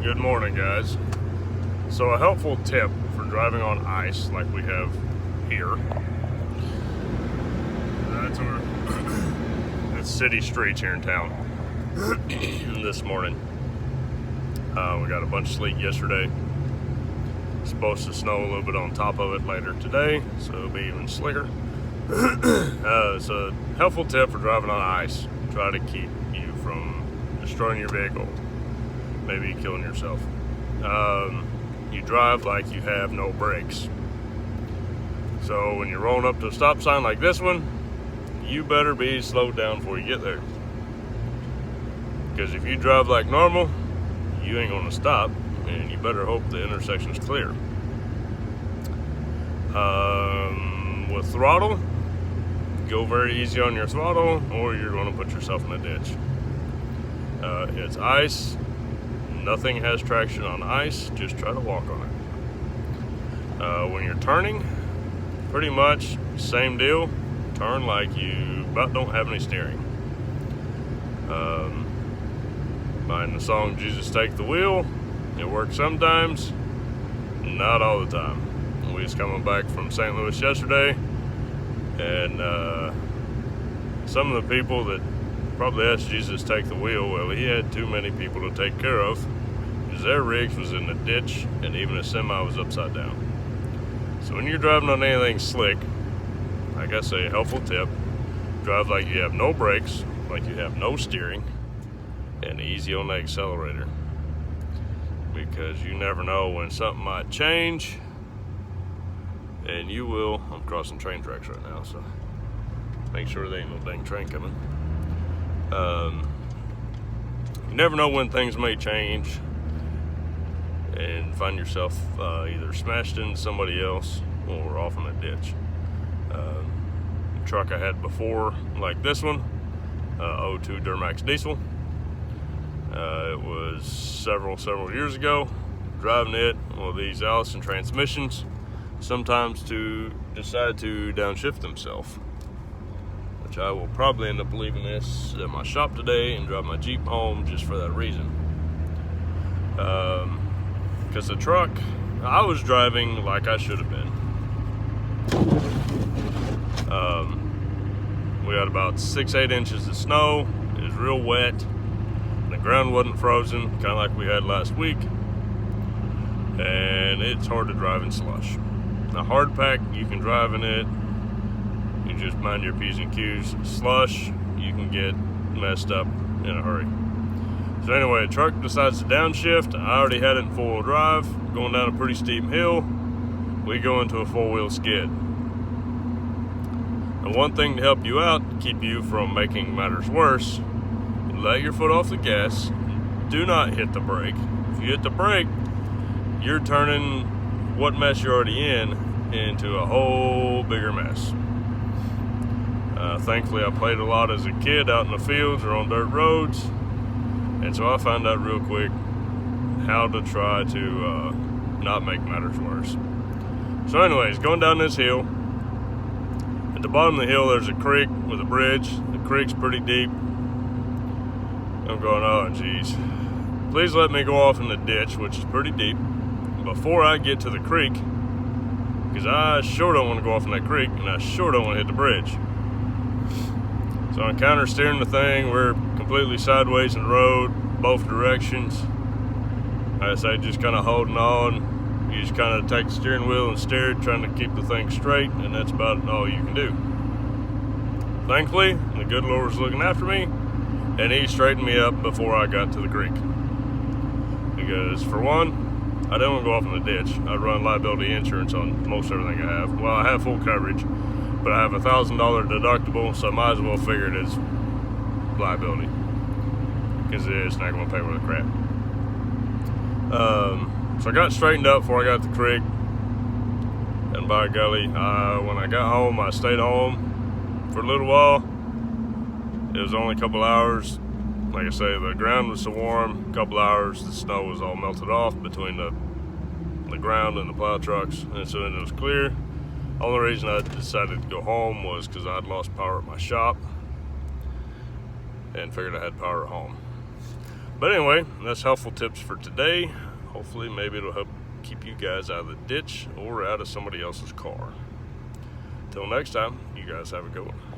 Good morning, guys. So a helpful tip for driving on ice like we have here. That's our that's city streets here in town. This morning. We got a bunch of sleet yesterday. It's supposed to snow a little bit on top of it later today, so it'll be even slicker. It's a helpful tip for driving on ice. Try to keep you from destroying your vehicle, maybe killing yourself. You drive like you have no brakes. So when you're rolling up to a stop sign like this one, you better be slowed down before you get there. Because if you drive like normal, you ain't gonna stop, and you better hope the intersection's clear. With throttle, go very easy on your throttle, or you're gonna put yourself in a ditch. It's ice. Nothing has traction on ice. Just try to walk on it. When you're turning, pretty much same deal. Turn like you about don't have any steering. Mind the song "Jesus Take the Wheel." It works sometimes, not all the time. We was coming back from St. Louis yesterday, and some of the people that probably asked Jesus to take the wheel, well, he had too many people to take care of, because their rigs was in the ditch, and even a semi was upside down. So when you're driving on anything slick, like I say, a helpful tip, drive like you have no brakes, like you have no steering, and easy on the accelerator. Because you never know when something might change, and you will. I'm crossing train tracks right now, so make sure there ain't no dang train coming. You never know when things may change and find yourself either smashed into somebody else or off in a ditch. The truck I had before, like this one, 02 Duramax diesel. It was several years ago. Driving it, well, these Allison transmissions sometimes decide to downshift themselves, which I will probably end up leaving this at my shop today and drive my Jeep home just for that reason. Because the truck, I was driving like I should have been. We had about 6-8 inches of snow. It was real wet. The ground wasn't frozen, kind of like we had last week. And it's hard to drive in slush. A hard pack, you can drive in it. You just mind your P's and Q's. Slush, you can get messed up in a hurry. So anyway, the truck decides to downshift. I already had it in four-wheel drive, going down a pretty steep hill. We go into a four-wheel skid. And one thing to help you out, to keep you from making matters worse, let your foot off the gas. Do not hit the brake. If you hit the brake, you're turning what mess you're already in into a whole bigger mess. Thankfully, I played a lot as a kid out in the fields or on dirt roads, and so I found out real quick how to try to not make matters worse. So anyways, going down this hill, at the bottom of the hill there's a creek with a bridge. The creek's pretty deep. I'm going, oh geez, please let me go off in the ditch, which is pretty deep, before I get to the creek, because I sure don't want to go off in that creek, and I sure don't want to hit the bridge. So I'm counter steering the thing. We're completely sideways in the road, both directions. I say just kind of holding on. You just kind of take the steering wheel and steer it, trying to keep the thing straight, and that's about all you can do. Thankfully, the good Lord was looking after me, and he straightened me up before I got to the creek. Because for one, I didn't want to go off in the ditch. I'd run liability insurance on most everything I have. Well, I have full coverage, but I have a $1,000 deductible, so I might as well figure it as liability, because it's not going to pay worth a crap. So I got straightened up before I got to the creek, and by golly, when I got home, I stayed home for a little while. It was only a couple hours. Like I say, the ground was so warm, a couple hours, the snow was all melted off between the ground and the plow trucks, and so it was clear. Only reason I decided to go home was because I'd lost power at my shop and figured I had power at home. But anyway, that's helpful tips for today. Hopefully, maybe it'll help keep you guys out of the ditch or out of somebody else's car. Till next time, you guys have a good one.